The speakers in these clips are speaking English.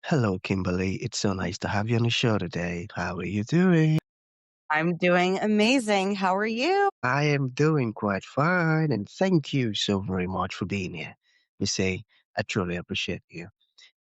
Hello, Kimberly. It's so nice to have you on the show today. How are you doing? I'm doing amazing. How are you? I am doing quite fine, and thank you so very much for being here. You say, I truly appreciate you.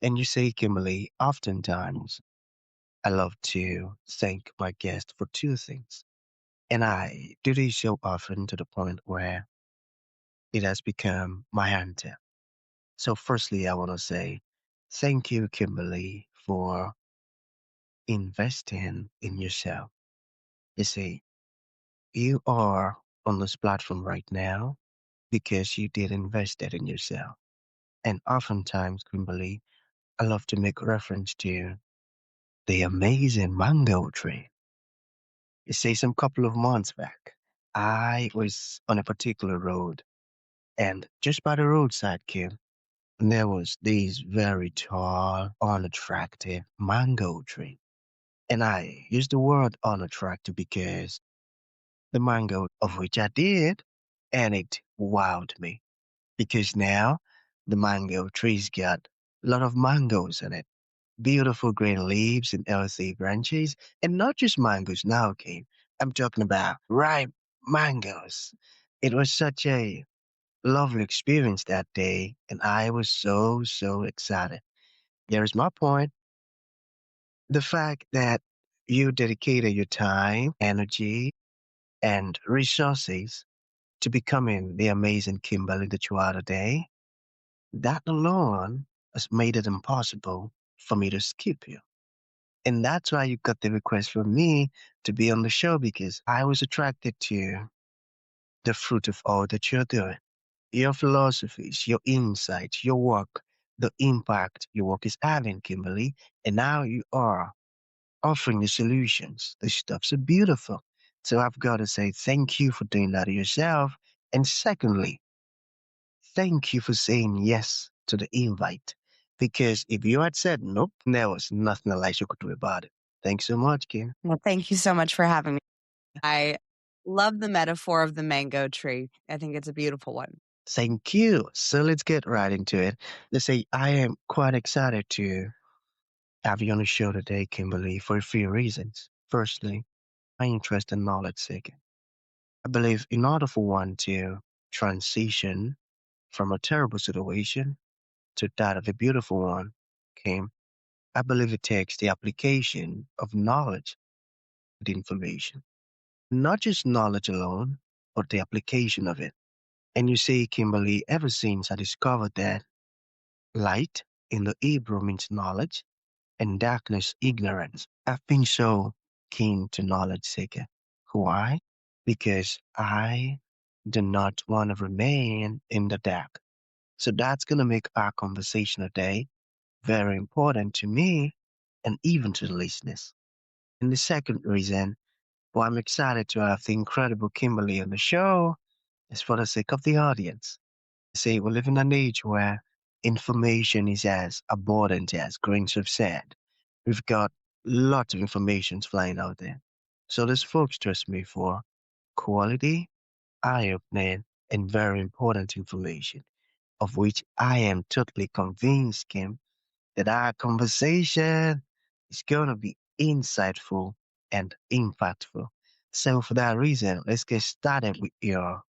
And you say, Kimberly, oftentimes I love to thank my guest for two things. And I do this so often to the point where it has become my anthem. So, firstly, I want to say thank you, Kimberly, for investing in yourself. You see, you are on this platform right now because you did invest that in yourself. And oftentimes, Kimberly, I love to make reference to the amazing mango tree. You see, some couple of months back, I was on a particular road, and just by the roadside, Kim, there was this very tall, unattractive mango tree. And I use the word unattractive because the mango of which I did, and it wowed me because now the mango tree's got a lot of mangoes in it, beautiful green leaves and healthy branches, and not just mangoes now, okay? I'm talking about ripe mangoes. It was such a lovely experience that day, and I was so excited. Here's my point: the fact that you dedicated your time, energy, and resources to becoming the amazing Kimberly that you are today, that alone has made it impossible for me to skip you. And that's why you got the request from me to be on the show because I was attracted to the fruit of all that you're doing. Your philosophies, your insights, your work, the impact your work is having, Kimberly. And now you are offering the solutions. The stuff's so beautiful. So I've got to say thank you for doing that to yourself. And secondly, thank you for saying yes to the invite. Because if you had said nope, there was nothing else you could do about it. Thanks so much, Kim. Well, thank you so much for having me. I love the metaphor of the mango tree. I think it's a beautiful one. Thank you. So let's get right into it. Let's say I am quite excited to have you on the show today, Kimberly, for a few reasons. Firstly, my interest in knowledge seeking. I believe in order for one to transition from a terrible situation to that of a beautiful one, Kim, I believe it takes the application of knowledge with information. Not just knowledge alone, but the application of it. And you see, Kimberly, ever since I discovered that light in the Hebrew means knowledge and darkness ignorance, I've been so keen to knowledge seeker. Why? Because I do not want to remain in the dark. So that's going to make our conversation today very important to me and even to the listeners. And the second reason why I'm excited to have the incredible Kimberly on the show is for the sake of the audience. See, we live in an age where information is as abundant as grains of sand. We've got lots of information flying out there. So these folks trust me for quality, eye-opening, and very important information, of which I am totally convinced, Kim, that our conversation is going to be insightful and impactful. So for that reason, let's get started with your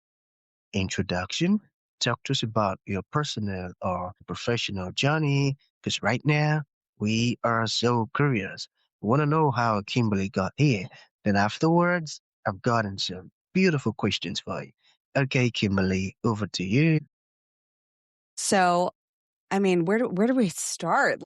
introduction. Talk to us about your personal or professional journey, because right now we are so curious. We want to know how Kimberly got here. Then afterwards, I've gotten some beautiful questions for you. Okay, Kimberly, over to you. So, I mean, where do we start?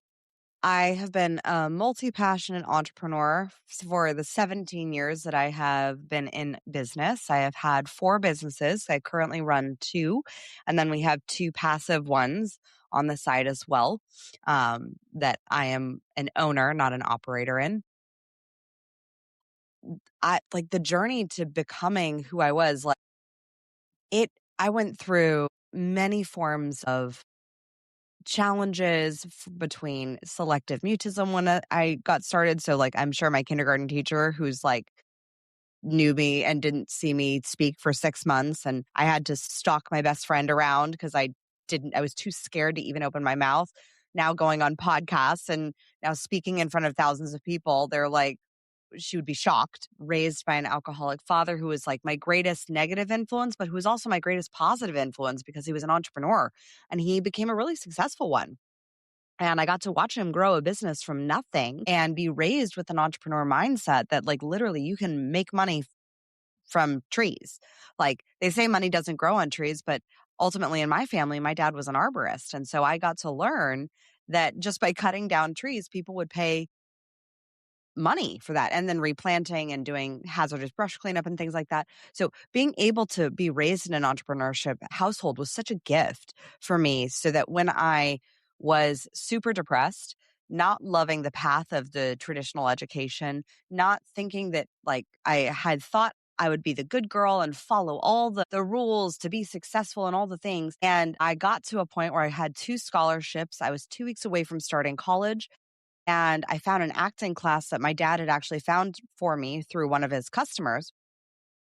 I have been a multi-passionate entrepreneur for the 17 years that I have been in business. I have had 4 businesses. I currently run 2, and then we have 2 passive ones on the side as well, that I am an owner, not an operator in. I like the journey to becoming who I was, like it I went through many forms of challenges between selective mutism when I got started. So, like, I'm sure my kindergarten teacher who's like knew me and didn't see me speak for 6 months, and I had to stalk my best friend around because I was too scared to even open my mouth. now going on podcasts and now speaking in front of thousands of people. They're like, she would be shocked, raised by an alcoholic father who was like my greatest negative influence, but who was also my greatest positive influence because he was an entrepreneur and he became a really successful one. And I got to watch him grow a business from nothing and be raised with an entrepreneur mindset that, like, literally you can make money from trees. Like, they say money doesn't grow on trees, but ultimately in my family, my dad was an arborist. And so I got to learn that just by cutting down trees, people would pay money for that, and then replanting and doing hazardous brush cleanup and things like that. So being able to be raised in an entrepreneurship household was such a gift for me, so that when I was super depressed, not loving the path of the traditional education, not thinking that, like, I had thought I would be the good girl and follow all the rules to be successful and all the things. And I got to a point where I had 2 scholarships. I was 2 weeks away from starting college, and I found an acting class that my dad had actually found for me through one of his customers.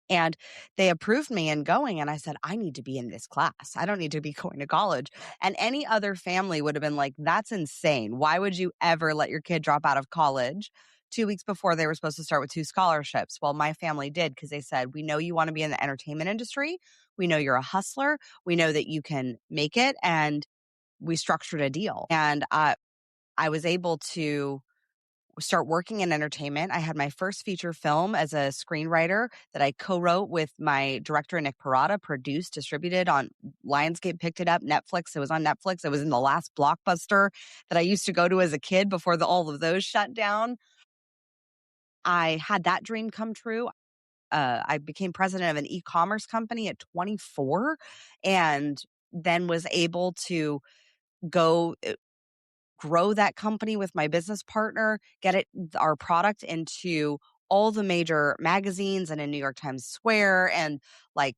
And they approved me in going. And I said, I need to be in this class. I don't need to be going to college. And any other family would have been like, that's insane. Why would you ever let your kid drop out of college 2 weeks before they were supposed to start with 2 scholarships? Well, my family did, because they said, we know you want to be in the entertainment industry. We know you're a hustler. We know that you can make it. And we structured a deal. And I was able to start working in entertainment. I had my first feature film as a screenwriter that I co-wrote with my director, Nick Parada, produced, distributed on Lionsgate, picked it up, Netflix. It was on Netflix. It was in the last Blockbuster that I used to go to as a kid before all of those shut down. I had that dream come true. I became president of an e-commerce company at 24, and then was able to go grow that company with my business partner, get our product into all the major magazines and in New York Times Square, and, like,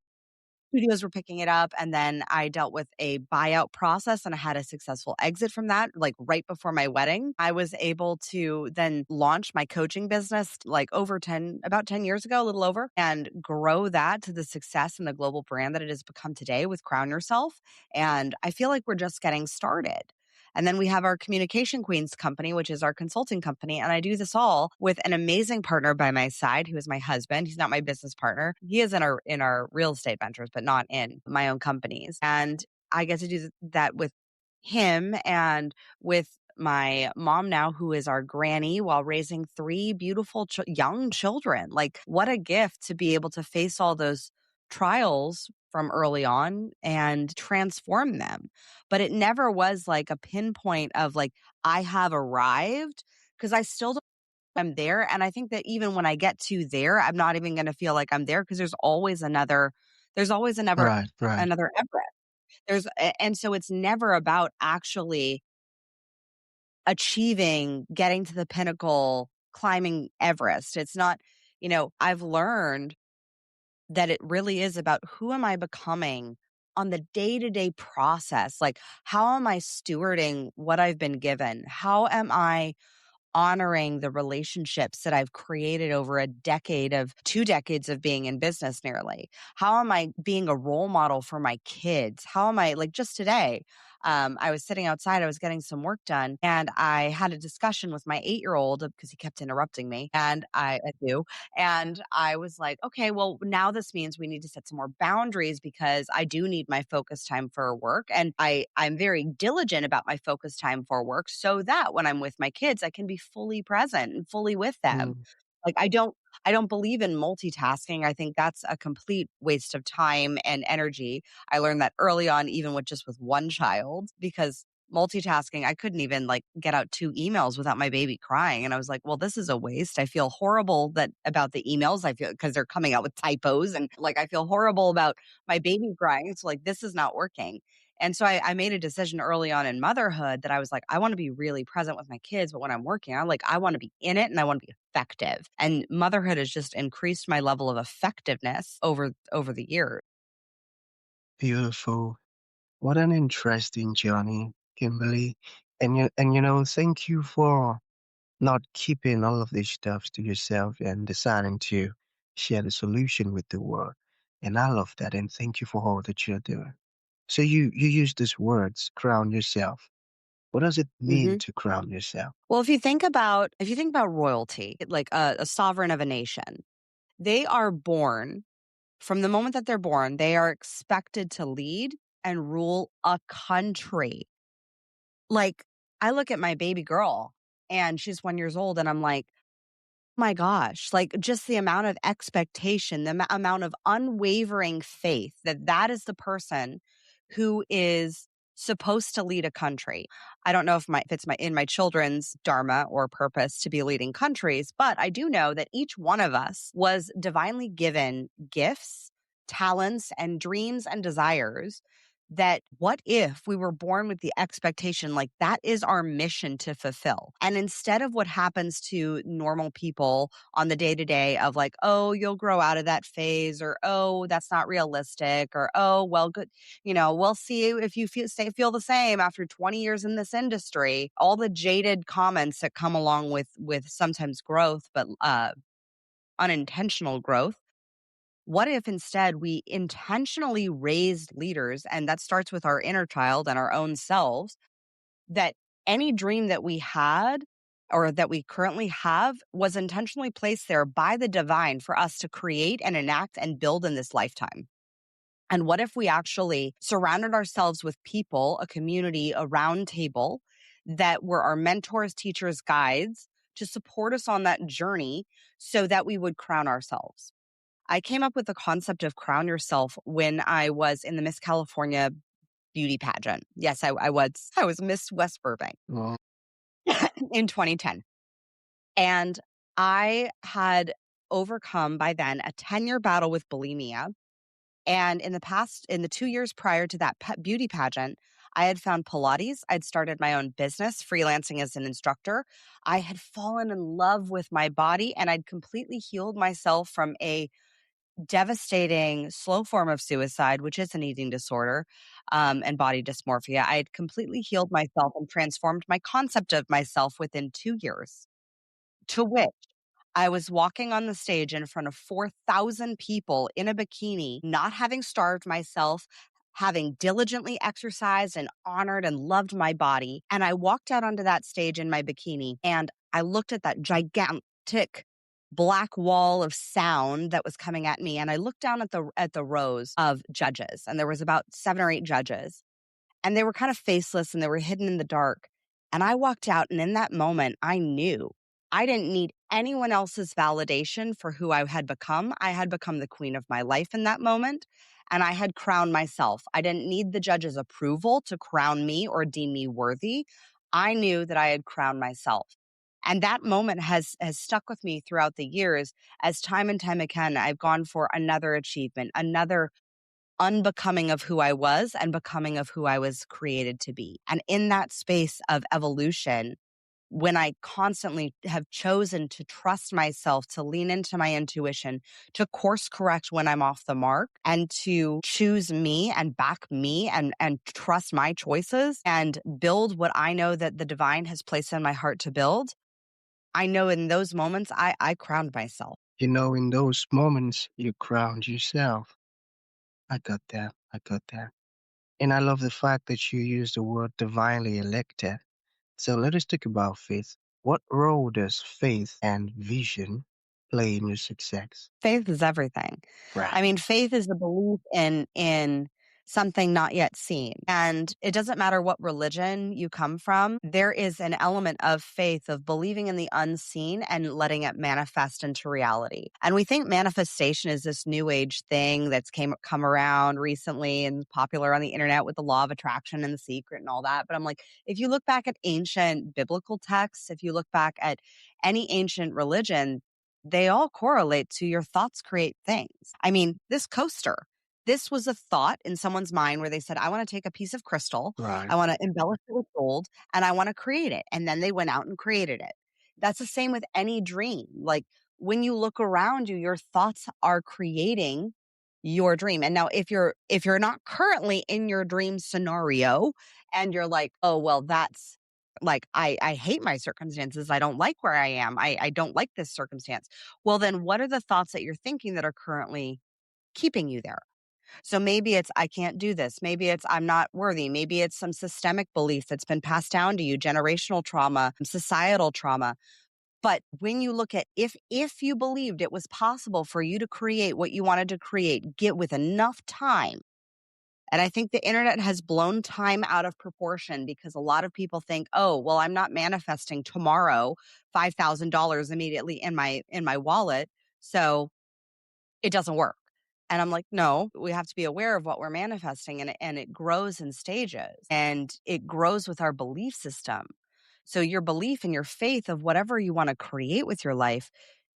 studios were picking it up. And then I dealt with a buyout process and I had a successful exit from that, like, right before my wedding. I was able to then launch my coaching business, like, about 10 years ago, a little over, and grow that to the success and the global brand that it has become today with Crown Yourself. And I feel like we're just getting started. And then we have our Communication Queens company, which is our consulting company. And I do this all with an amazing partner by my side, who is my husband. He's not my business partner. He is in our real estate ventures, but not in my own companies. And I get to do that with him and with my mom now, who is our granny, while raising 3 beautiful young children. Like, what a gift to be able to face all those trials from early on and transform them. But it never was like a pinpoint of, like, I have arrived, because I still don't know if I'm there. And I think that even when I get to there, I'm not even going to feel like I'm there, because there's always Right, right. another Everest. And so it's never about actually achieving, getting to the pinnacle, climbing Everest. It's not, I've learned that it really is about, who am I becoming on the day-to-day process? Like, how am I stewarding what I've been given? How am I honoring the relationships that I've created over 2 decades of being in business nearly? How am I being a role model for my kids? How am I, like, just today, I was sitting outside, I was getting some work done, and I had a discussion with my 8-year-old because he kept interrupting me, and I do. And I was like, okay, well, now this means we need to set some more boundaries, because I do need my focus time for work. And I'm very diligent about my focus time for work, so that when I'm with my kids, I can be fully present and fully with them. Mm. Like, I don't believe in multitasking. I think that's a complete waste of time and energy. I learned that early on, even with one child, because multitasking, I couldn't even, like, get out 2 emails without my baby crying. And I was like, well, this is a waste. I feel horrible about the emails. I feel, because they're coming out with typos, and, like, I feel horrible about my baby crying. It's like, this is not working. And so I made a decision early on in motherhood that I was like, I want to be really present with my kids, but when I'm working, I want to be in it and I want to be effective. And motherhood has just increased my level of effectiveness over the years. Beautiful. What an interesting journey, Kimberly. Thank you for not keeping all of this stuff to yourself and deciding to share the solution with the world. And I love that. And thank you for all that you're doing. So you use these words, crown yourself. What does it mean Mhm. to crown yourself? Well, if you think about royalty, like a sovereign of a nation, they are born from the moment that they're born, they are expected to lead and rule a country. Like, I look at my baby girl and she's 1 years old and I'm like, my gosh, like just the amount of expectation, the amount of unwavering faith that that is the person who is supposed to lead a country. I don't know if it's my in my children's dharma or purpose to be leading countries, but I do know that each one of us was divinely given gifts, talents, and dreams and desires that what if we were born with the expectation like that is our mission to fulfill? And instead of what happens to normal people on the day to day of like, oh, you'll grow out of that phase, or oh, that's not realistic, or oh, well, good, we'll see if you feel the same after 20 years in this industry. All the jaded comments that come along with sometimes growth, but unintentional growth. What if instead we intentionally raised leaders, and that starts with our inner child and our own selves, that any dream that we had or that we currently have was intentionally placed there by the divine for us to create and enact and build in this lifetime? And what if we actually surrounded ourselves with people, a community, a round table that were our mentors, teachers, guides to support us on that journey so that we would crown ourselves? I came up with the concept of crown yourself when I was in the Miss California beauty pageant. Yes, I was Miss West Burbank Well, in 2010. And I had overcome by then a 10-year battle with bulimia. And in the 2 years prior to that beauty pageant, I had found Pilates. I'd started my own business, freelancing as an instructor. I had fallen in love with my body and I'd completely healed myself from a devastating slow form of suicide, which is an eating disorder, and body dysmorphia. I had completely healed myself and transformed my concept of myself within 2 years, to which I was walking on the stage in front of 4,000 people in a bikini, not having starved myself, having diligently exercised and honored and loved my body. And I walked out onto that stage in my bikini and I looked at that gigantic black wall of sound that was coming at me. And I looked down at the rows of judges, and there was about 7 or 8 judges, and they were kind of faceless and they were hidden in the dark. And I walked out, and in that moment, I knew I didn't need anyone else's validation for who I had become. I had become the queen of my life in that moment, and I had crowned myself. I didn't need the judge's approval to crown me or deem me worthy. I knew that I had crowned myself. And that moment has stuck with me throughout the years as time and time again I've gone for another achievement, another unbecoming of who I was and becoming of who I was created to be. And in that space of evolution, when I constantly have chosen to trust myself, to lean into my intuition, to course correct when I'm off the mark, and to choose me and back me and trust my choices and build what I know that the divine has placed in my heart to build, I know in those moments I crowned myself. in those moments, you crowned yourself. I got that. I got that. And I love the fact that you use the word divinely elected. So let us talk about faith. What role does faith and vision play in your success? Faith is everything. I Right. mean, faith is the belief in something not yet seen. And it doesn't matter what religion you come from, there is an element of faith, of believing in the unseen and letting it manifest into reality. And we think manifestation is this new age thing that's come around recently and popular on the internet with the law of attraction and the secret and all that. But I'm like, if you look back at ancient biblical texts, if you look back at any ancient religion, they all correlate to your thoughts create things. I mean, this coaster, this was a thought in someone's mind where they said, I want to take a piece of crystal, I Right. want to embellish it with gold, and I want to create it. And then they went out and created it. That's the same with any dream. Like when you look around you, your thoughts are creating your dream. And now if you're not currently in your dream scenario and you're like, oh, well, that's like I hate my circumstances. I don't like where I am. I don't like this circumstance. Well, then what are the thoughts that you're thinking that are currently keeping you there? So maybe it's, I can't do this. Maybe it's, I'm not worthy. Maybe it's some systemic belief that's been passed down to you, generational trauma, societal trauma. But when you look at, if you believed it was possible for you to create what you wanted to create, get with enough time. And I think the internet has blown time out of proportion because a lot of people think, oh, well, I'm not manifesting tomorrow $5,000 immediately in my wallet. So it doesn't work. And I'm like, no, we have to be aware of what we're manifesting, and it grows in stages, and it grows with our belief system. So your belief and your faith of whatever you want to create with your life,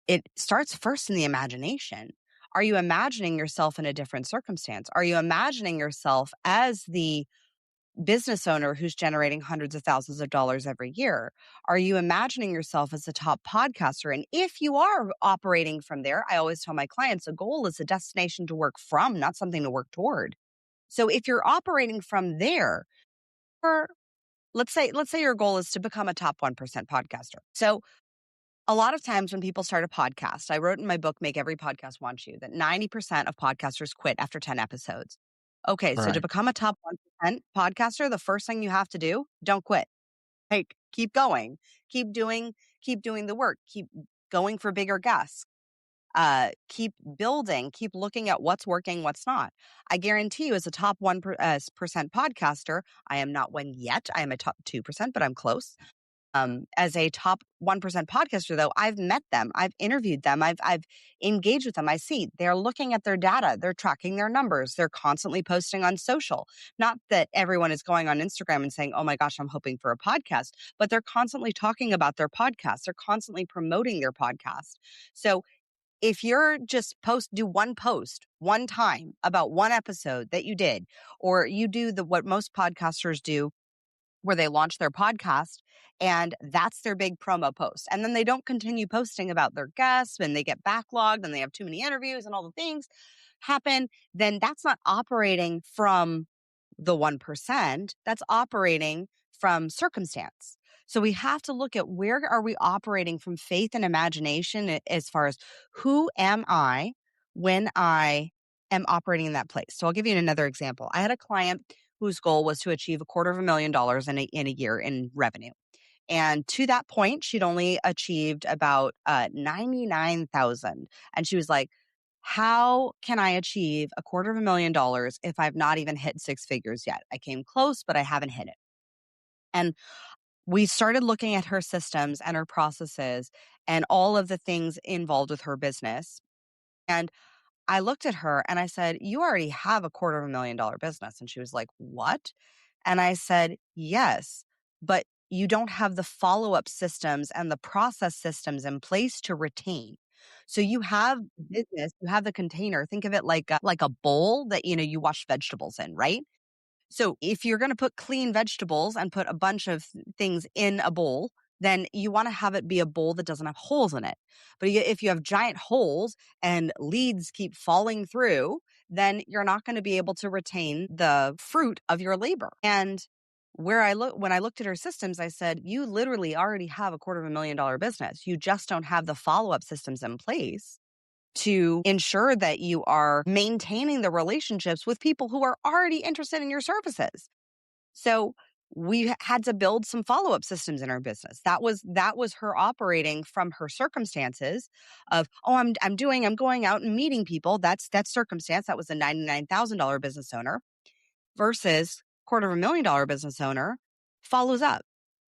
it starts first in the imagination. Are you imagining yourself in a different circumstance? Are you imagining yourself as the business owner who's generating hundreds of thousands of dollars every year? Are you imagining yourself as a top podcaster? And if you are operating from there, I always tell my clients a goal is a destination to work from, not something to work toward. So if you're operating from there, or let's say your goal is to become a top 1% podcaster. So a lot of times when people start a podcast, I wrote in my book, Make Every Podcast Want You, that 90% of podcasters quit after 10 episodes. Okay, so to Right. become a top 1% podcaster, the first thing you have to do, don't quit. Like, keep going, keep doing, keep doing the work, keep going for bigger guests, keep building, keep looking at what's working, what's not. I guarantee you, as a top 1% podcaster, I am not one yet. I am a top 2%, but I'm close. As a top 1% podcaster, though, I've met them, I've interviewed them, I've engaged with them. I see they're looking at their data, they're tracking their numbers, they're constantly posting on social. Not that everyone is going on Instagram and saying, oh my gosh, I'm hoping for a podcast, but they're constantly talking about their podcast. They're constantly promoting their podcast. So if you're just do one post one time about one episode that you did, or you do what most podcasters do, where they launch their podcast and that's their big promo post. And then they don't continue posting about their guests, and they get backlogged and they have too many interviews and all the things happen, then that's not operating from the 1%. That's operating from circumstance. So we have to look at, where are we operating from faith and imagination, as far as who am I when I am operating in that place. So I'll give you another example. I had a client whose goal was to achieve $250,000 in a year in revenue. And to that point, she'd only achieved about 99,000. And she was like, how can I achieve $250,000 if I've not even hit six figures yet? I came close, but I haven't hit it. And we started looking at her systems and her processes and all of the things involved with her business. And I looked at her and I said, you already have a $250,000 business. And she was like, what? And I said, yes, but you don't have the follow-up systems and the process systems in place to retain. So you have business, you have the container. Think of it like a bowl that, you wash vegetables in, right? So if you're going to put clean vegetables and put a bunch of things in a bowl, then you want to have it be a bowl that doesn't have holes in it. But if you have giant holes and leads keep falling through, then you're not going to be able to retain the fruit of your labor. And when I looked at her systems, I said, you literally already have a $250,000 business. You just don't have the follow-up systems in place to ensure that you are maintaining the relationships with people who are already interested in your services. So we had to build some follow-up systems in our business. That was her operating from her circumstances of, oh, I'm going out and meeting people. That's circumstance. That was a $99,000 business owner versus $250,000 business owner follows up,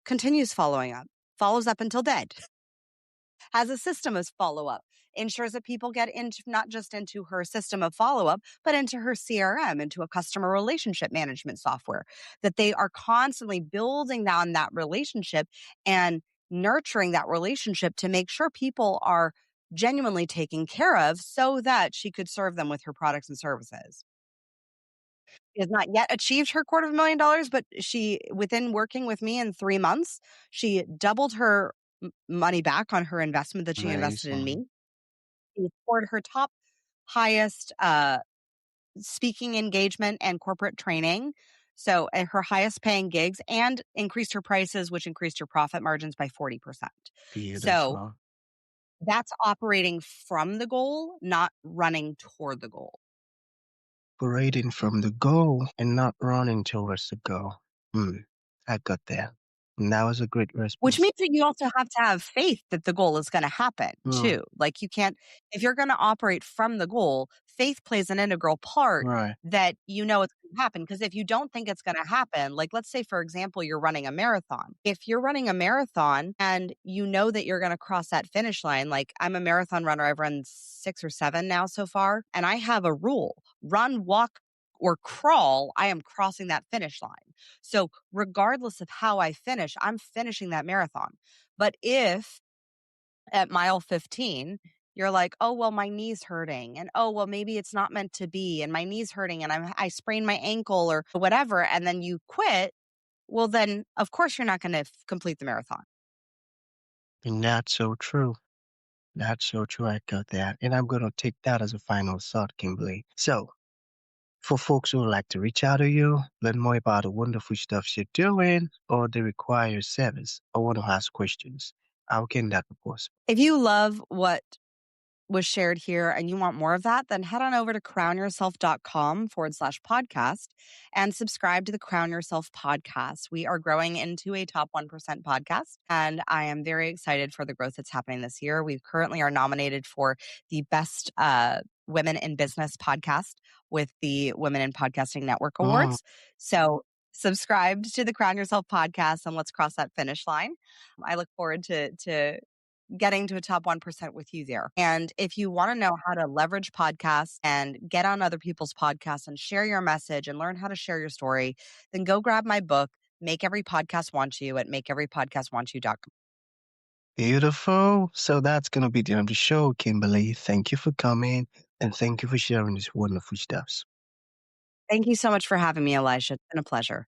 continues following up, follows up until dead, has a system of follow up, ensures that people get into, not just into her system of follow up, but into her CRM, into a customer relationship management software, that they are constantly building down that relationship and nurturing that relationship to make sure people are genuinely taken care of so that she could serve them with her products and services. She has not yet achieved her $250,000, but within working with me in 3 months, she doubled her money back on her investment that she invested in Amazing. me. She scored her top highest speaking engagement and corporate training. So her highest paying gigs, and increased her prices, which increased her profit margins by 40%. So Beautiful. that's operating from the goal, not running toward the goal. separating from the goal and not running towards the goal. Hmm, I got that. And that was a great Which response. means that you also have to have faith that the goal is gonna happen Hmm, too. Like, you can't if you're gonna operate from the goal, faith plays an integral part right. that you know it's gonna happen. Because if you don't think it's gonna happen, like, let's say, for example, you're running a marathon. If you're running a marathon and you know that you're gonna cross that finish line, like, I'm a marathon runner, I've run 6 or 7 now so far, and I have a rule: run, walk, or crawl, I am crossing that finish line. So, regardless of how I finish, I'm finishing that marathon. But if at mile 15, you're like, "Oh, well, my knee's hurting," and, "Oh, well, maybe it's not meant to be, and my knee's hurting, and I sprained my ankle," or whatever, and then you quit, well, then, of course, you're not gonna complete the marathon. And that's so true. That's so true. I got that. And I'm going to take that as a final thought, Kimberly. So, for folks who would like to reach out to you, learn more about the wonderful stuff you're doing, or they require service, or want to ask questions, how can that be possible? If you love what was shared here and you want more of that, then head on over to crownyourself.com/podcast and subscribe to the Crown Yourself podcast. We are growing into a top 1% podcast, and I am very excited for the growth that's happening this year. We currently are nominated for the best women in business podcast with the Women in Podcasting Network Mm, Awards. So subscribe to the Crown Yourself podcast and let's cross that finish line. I look forward to getting to a top 1% with you there. And if you want to know how to leverage podcasts and get on other people's podcasts and share your message and learn how to share your story, then go grab my book, Make Every Podcast Want You, at makeeverypodcastwantyou.com. beautiful. So that's going to be the end of the show, Kimberly. Thank you for coming and thank you for sharing this wonderful stuff. Thank you so much for having me, Elisha. It's been a pleasure.